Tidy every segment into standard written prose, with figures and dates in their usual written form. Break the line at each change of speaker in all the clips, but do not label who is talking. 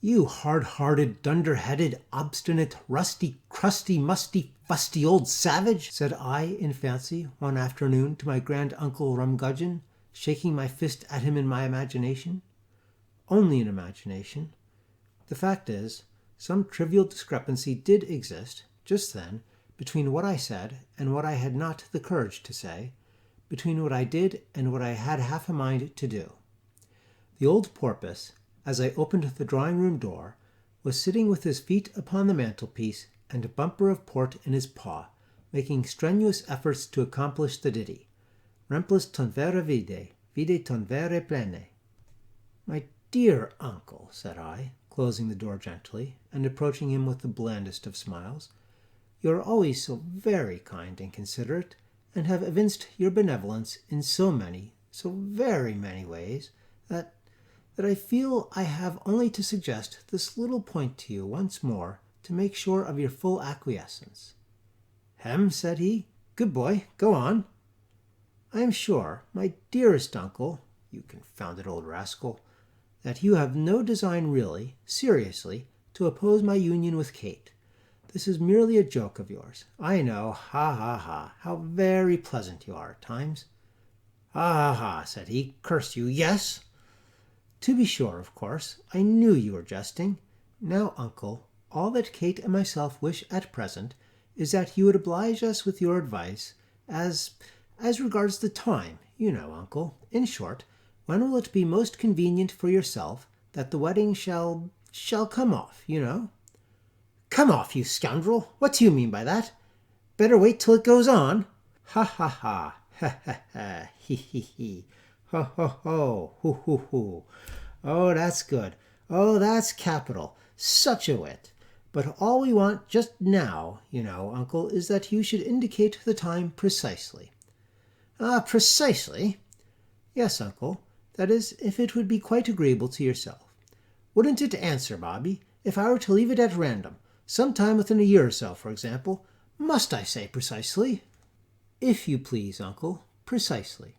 "You hard-hearted, dunder-headed, obstinate, rusty, crusty, musty, fusty old savage," said I in fancy one afternoon to my grand-uncle Rumgudgeon, shaking my fist at him in my imagination. Only in imagination. The fact is, some trivial discrepancy did exist, just then, between what I said and what I had not the courage to say, between what I did and what I had half a mind to do. The old porpoise, as I opened the drawing-room door, was sitting with his feet upon the mantelpiece and a bumper of port in his paw, making strenuous efforts to accomplish the ditty. Remplis ton verre vide ton verre plene. "My dear uncle," said I, closing the door gently, and approaching him with the blandest of smiles, "you are always so very kind and considerate, and have evinced your benevolence in so very many ways, that I feel I have only to suggest this little point to you once more to make sure of your full acquiescence." "Hem," said he. "Good boy, go on." "I am sure, my dearest uncle, you confounded old rascal, that you have no design really, seriously, to oppose my union with Kate. This is merely a joke of yours. I know, ha ha ha, how very pleasant you are at times." "Ha ha ha," said he. "Curse you, yes." "To be sure, of course, I knew you were jesting. Now, uncle, all that Kate and myself wish at present is that you would oblige us with your advice as regards the time, you know, uncle. In short, when will it be most convenient for yourself that the wedding shall come off, you know?" "Come off, you scoundrel! What do you mean by that? Better wait till it goes on." "Ha ha ha, ha ha ha, he he he, ho ho ho, hoo hoo hoo. Oh, that's good. Oh, that's capital. Such a wit. But all we want just now, you know, uncle, is that you should indicate the time precisely." "Ah, precisely?" "Yes, uncle. That is, if it would be quite agreeable to yourself." "Wouldn't it answer, Bobby, if I were to leave it at random, some time within a year or so, for example? Must I say precisely?" "If you please, uncle, precisely."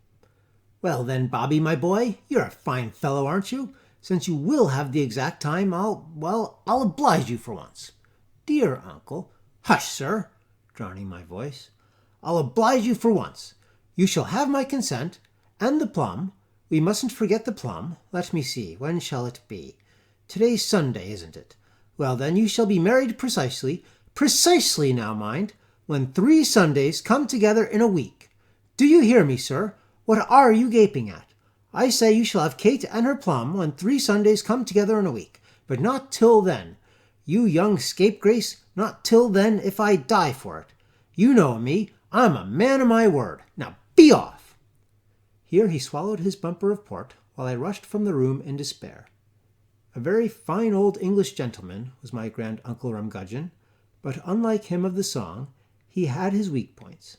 "Well then, Bobby, my boy, you're a fine fellow, aren't you? Since you will have the exact time, I'll oblige you for once." "Dear uncle—" "Hush, sir," drowning my voice. "I'll oblige you for once. You shall have my consent, and the plum. We mustn't forget the plum. Let me see, when shall it be? Today's Sunday, isn't it? Well, then, you shall be married precisely now, mind, when 3 Sundays come together in a week. Do you hear me, sir? What are you gaping at? I say you shall have Kate and her plum when 3 Sundays come together in a week, but not till then. You young scapegrace, not till then if I die for it. You know me, I'm a man of my word. Now be off." Here he swallowed his bumper of port, while I rushed from the room in despair. A very fine old English gentleman was my grand-uncle Rumgudgeon, but unlike him of the song, he had his weak points.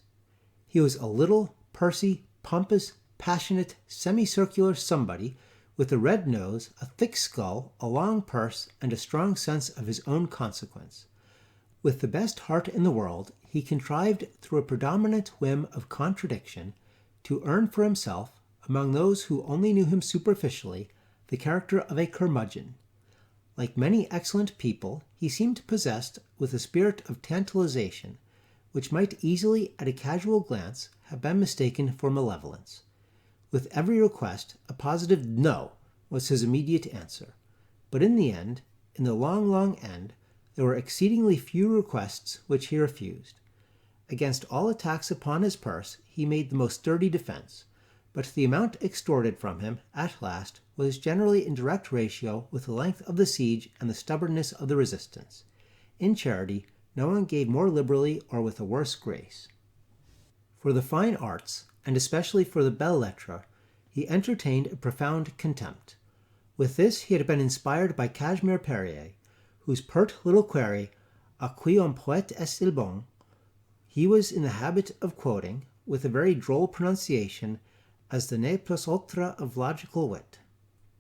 He was a little, pursy, pompous, passionate, semicircular somebody with a red nose, a thick skull, a long purse, and a strong sense of his own consequence. With the best heart in the world, he contrived through a predominant whim of contradiction to earn for himself, among those who only knew him superficially, the character of a curmudgeon. Like many excellent people, he seemed possessed with a spirit of tantalization, which might easily, at a casual glance, have been mistaken for malevolence. With every request, a positive "no" was his immediate answer. But in the end, in the long, long end, there were exceedingly few requests which he refused. Against all attacks upon his purse, he made the most sturdy defense, but the amount extorted from him, at last, was generally in direct ratio with the length of the siege and the stubbornness of the resistance. In charity, no one gave more liberally or with a worse grace. For the fine arts, and especially for the belles lettres, he entertained a profound contempt. With this he had been inspired by Cashmere Perrier, whose pert little query, "A qui un poète est-il bon?" he was in the habit of quoting, with a very droll pronunciation, as the ne plus ultra of logical wit.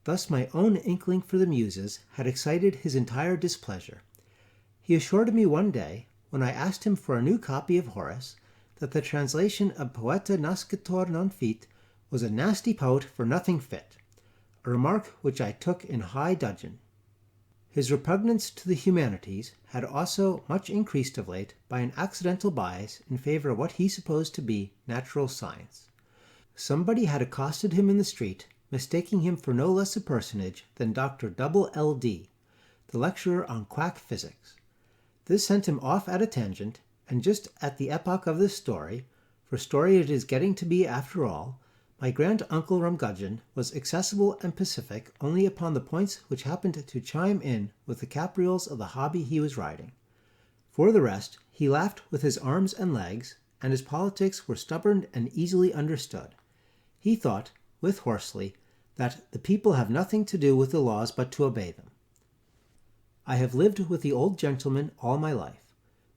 Thus my own inkling for the Muses had excited his entire displeasure. He assured me one day, when I asked him for a new copy of Horace, that the translation of Poeta nascitur non fit was a nasty poet for nothing fit, a remark which I took in high dudgeon. His repugnance to the humanities had also much increased of late by an accidental bias in favor of what he supposed to be natural science. Somebody had accosted him in the street, mistaking him for no less a personage than Dr. L.D., the lecturer on quack physics. This sent him off at a tangent, and just at the epoch of this story, for story it is getting to be after all, my grand-uncle Rumgudgeon was accessible and pacific only upon the points which happened to chime in with the caprioles of the hobby he was riding. For the rest, he laughed with his arms and legs, and his politics were stubborn and easily understood. He thought, with Horsley, that the people have nothing to do with the laws but to obey them. I have lived with the old gentleman all my life.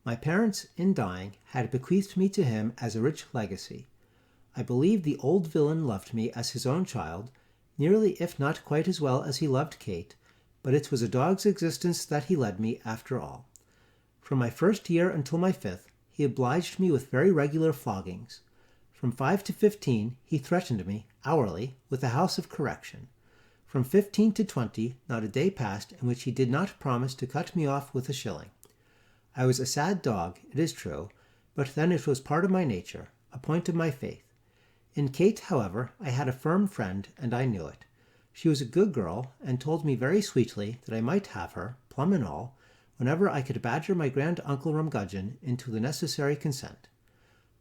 My parents, in dying, had bequeathed me to him as a rich legacy. I believe the old villain loved me as his own child, nearly if not quite as well as he loved Kate, but it was a dog's existence that he led me after all. From my first year until my 5th, he obliged me with very regular floggings. From 5 to 15, he threatened me, hourly, with a house of correction. From 15 to 20, not a day passed in which he did not promise to cut me off with a shilling. I was a sad dog, it is true, but then it was part of my nature, a point of my faith. In Kate, however, I had a firm friend, and I knew it. She was a good girl, and told me very sweetly that I might have her, plum and all, whenever I could badger my grand-uncle Rumgudgeon into the necessary consent.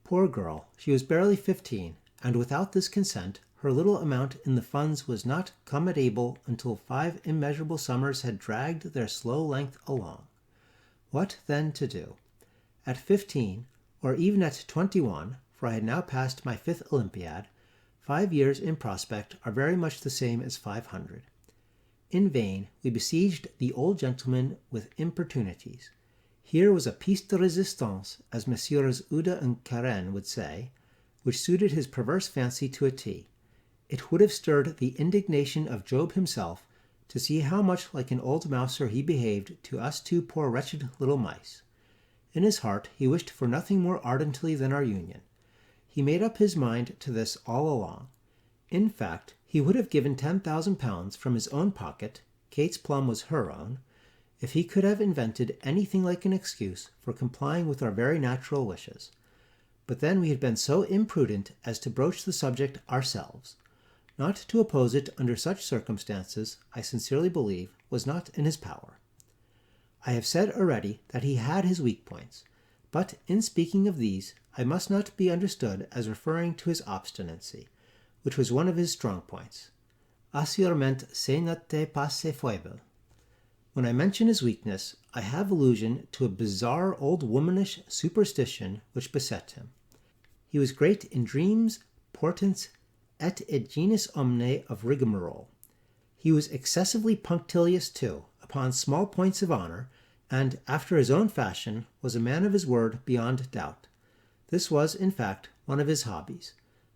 Poor girl, she was barely 15, and without this consent, her little amount in the funds was not come at able until 5 immeasurable summers had dragged their slow length along. What then to do? At 15, or even at 21, for I had now passed my 5th Olympiad, 5 years in prospect are very much the same as 500. In vain we besieged the old gentleman with importunities. Here was a piece de resistance, as Messrs. Uda and Carême would say, which suited his perverse fancy to a T. It would have stirred the indignation of Job himself to see how much like an old mouser he behaved to us 2 poor wretched little mice. In his heart he wished for nothing more ardently than our union. He made up his mind to this all along. In fact, he would have given £10,000 from his own pocket, Kate's plum was her own, if he could have invented anything like an excuse for complying with our very natural wishes. But then we had been so imprudent as to broach the subject ourselves. Not to oppose it under such circumstances, I sincerely believe, was not in his power. I have said already that he had his weak points, but in speaking of these, I must not be understood as referring to his obstinacy, which was one of his strong points. Assurément ce n'était pas ses foibles. When I mention his weakness, I have allusion to a bizarre old womanish superstition which beset him. He was great in dreams, portents, et genus omne of rigmarole. He was excessively punctilious, too, upon small points of honor, and, after his own fashion, was a man of his word beyond doubt. This was, in fact, one of his hobbies.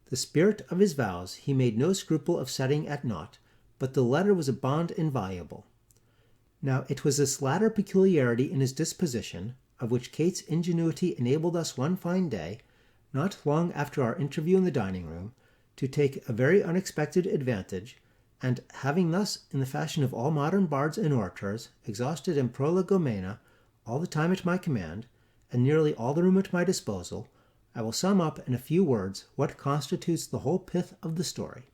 The spirit of his vows he made no scruple of setting at naught, but the letter was a bond inviolable. Now it was this latter peculiarity in his disposition, of which Kate's ingenuity enabled us one fine day, not long after our interview in the dining-room, to take a very unexpected advantage, and having thus, in the fashion of all modern bards and orators, exhausted in prolegomena all the time at my command, and nearly all the room at my disposal, I will sum up in a few words what constitutes the whole pith of the story.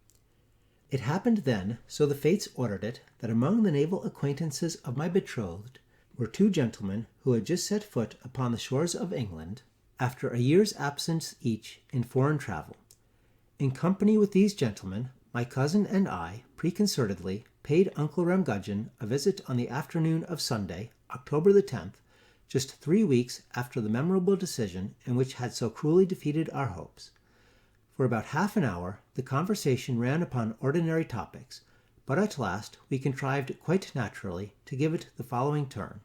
It happened then, so the fates ordered it, that among the naval acquaintances of my betrothed were 2 gentlemen who had just set foot upon the shores of England, after a year's absence each in foreign travel. In company with these gentlemen, my cousin and I, preconcertedly, paid Uncle Rumgudgeon a visit on the afternoon of Sunday, October the 10th, just 3 weeks after the memorable decision in which had so cruelly defeated our hopes. For about half an hour the conversation ran upon ordinary topics, but at last we contrived quite naturally to give it the following turn.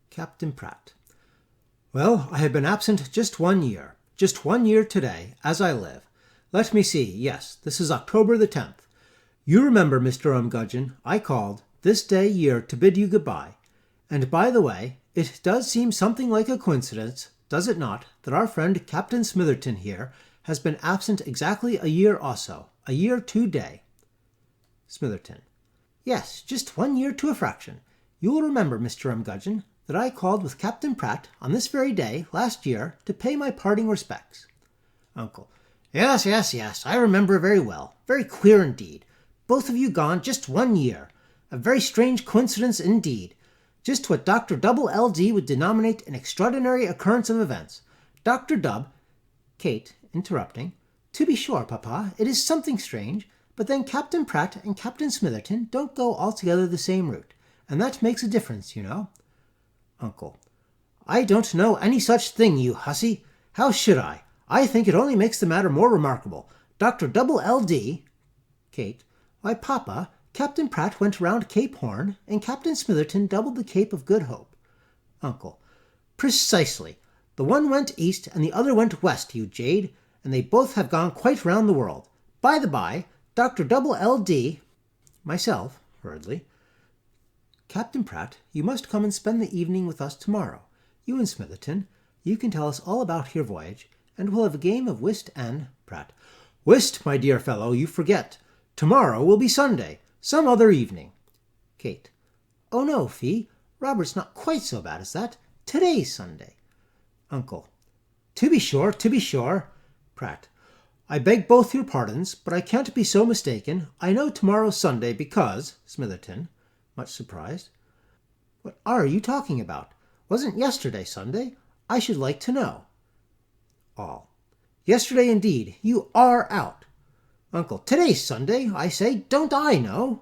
Captain Pratt. Well, I have been absent just 1 year. Just 1 year today, as I live. Let me see, yes, this is October the 10th. You remember, Mr. Rumgudgeon, I called this day year to bid you good-bye. And by the way, it does seem something like a coincidence, does it not, that our friend Captain Smitherton here has been absent exactly a year also, a year to day. Smitherton. Yes, just 1 year to a fraction. You will remember, Mr. Rumgudgeon, that I called with Captain Pratt on this very day last year to pay my parting respects. Uncle: Yes, I remember very well. Very queer indeed. Both of you gone just 1 year. A very strange coincidence indeed. Just what Dr. L.D. would denominate an extraordinary occurrence of events. Dr. Dub... Kate, interrupting: To be sure, Papa, it is something strange, but then Captain Pratt and Captain Smitherton don't go altogether the same route, and that makes a difference, you know. Uncle: I don't know any such thing, you hussy. How should I? I think it only makes the matter more remarkable. Dr. L.D. Kate: Why, Papa, Captain Pratt went round Cape Horn, and Captain Smitherton doubled the Cape of Good Hope. Uncle: Precisely. The one went east and the other went west, you jade, and they both have gone quite round the world. By the by, Dr. L.D. Myself, hurriedly: Captain Pratt, you must come and spend the evening with us tomorrow. You and Smitherton. You can tell us all about your voyage, and we'll have a game of whist and... Pratt: Whist, my dear fellow, you forget. Tomorrow will be Sunday. Some other evening. Kate: Oh no, Fee. Robert's not quite so bad as that. Today's Sunday. Uncle: To be sure. Pratt: I beg both your pardons, but I can't be so mistaken. I know tomorrow's Sunday because... Smitherton, much surprised: What are you talking about? Wasn't yesterday Sunday? I should like to know. All: Yesterday indeed. You are out. Uncle: Today's Sunday, I say. Don't I know?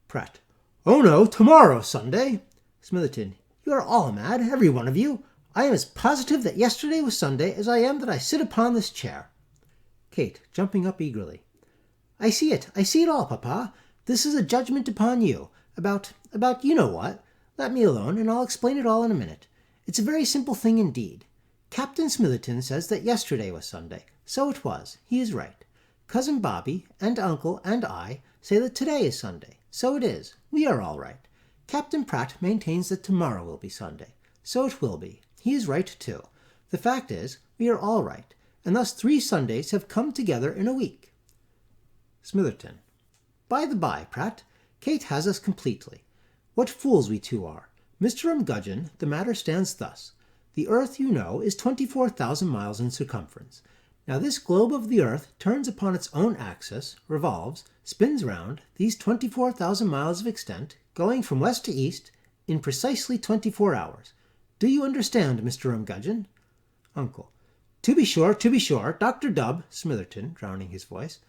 Pratt: Oh no, tomorrow's Sunday. Smitherton: You are all mad, every one of you. I am as positive that yesterday was Sunday as I am that I sit upon this chair. Kate, jumping up eagerly: I see it all, Papa. This is a judgment upon you, about you know what. Let me alone, and I'll explain it all in a minute. It's a very simple thing indeed. Captain Smitherton says that yesterday was Sunday. So it was. He is right. Cousin Bobby, and Uncle, and I say that today is Sunday. So it is. We are all right. Captain Pratt maintains that tomorrow will be Sunday. So it will be. He is right, too. The fact is, we are all right, and thus 3 Sundays have come together in a week. Smitherton: By the by, Pratt, Kate has us completely. What fools we two are. Mr. Rumgudgeon, the matter stands thus. The earth, you know, is 24,000 miles in circumference. Now this globe of the earth turns upon its own axis, revolves, spins round, these 24,000 miles of extent, going from west to east, in precisely 24 hours. Do you understand, Mr. Rumgudgeon? Uncle: To be sure, Dr. Dubb. Smitherton, drowning his voice: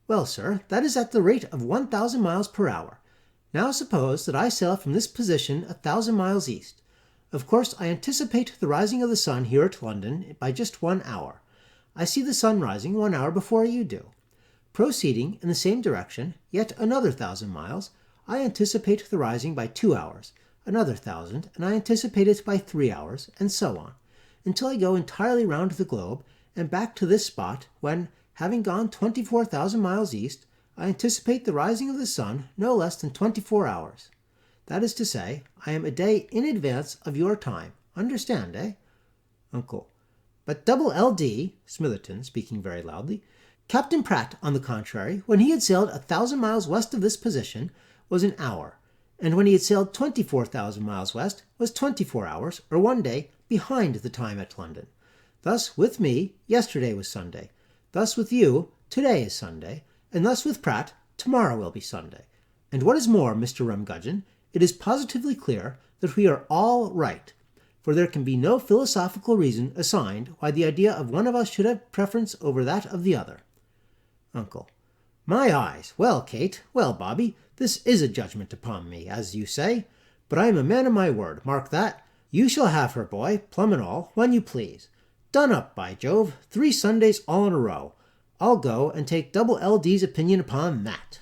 Well, sir, that is at the rate of 1,000 miles per hour. Now suppose that I sail from this position 1,000 miles east. Of course, I anticipate the rising of the sun here at London by just 1 hour. I see the sun rising 1 hour before you do. Proceeding in the same direction, yet another 1,000 miles, I anticipate the rising by 2 hours, another 1,000, and I anticipate it by 3 hours, and so on, until I go entirely round the globe and back to this spot when, having gone 24,000 miles east, I anticipate the rising of the sun no less than 24 hours. That is to say, I am a day in advance of your time. Understand, eh? Uncle: But L.D. Smitherton, speaking very loudly: Captain Pratt, on the contrary, when he had sailed 1,000 miles west of this position, was an hour, and when he had sailed 24,000 miles west, was 24 hours, or 1 day, behind the time at London. Thus, with me, yesterday was Sunday. Thus, with you, today is Sunday. And thus, with Pratt, tomorrow will be Sunday. And what is more, Mr. Rumgudgeon, it is positively clear that we are all right, for there can be no philosophical reason assigned why the idea of one of us should have preference over that of the other. Uncle: My eyes! Well, Kate, well, Bobby, this is a judgment upon me, as you say, but I am a man of my word, mark that. You shall have her, boy, plum and all, when you please. Done up, by Jove, 3 Sundays all in a row. I'll go and take L.D.'s opinion upon that.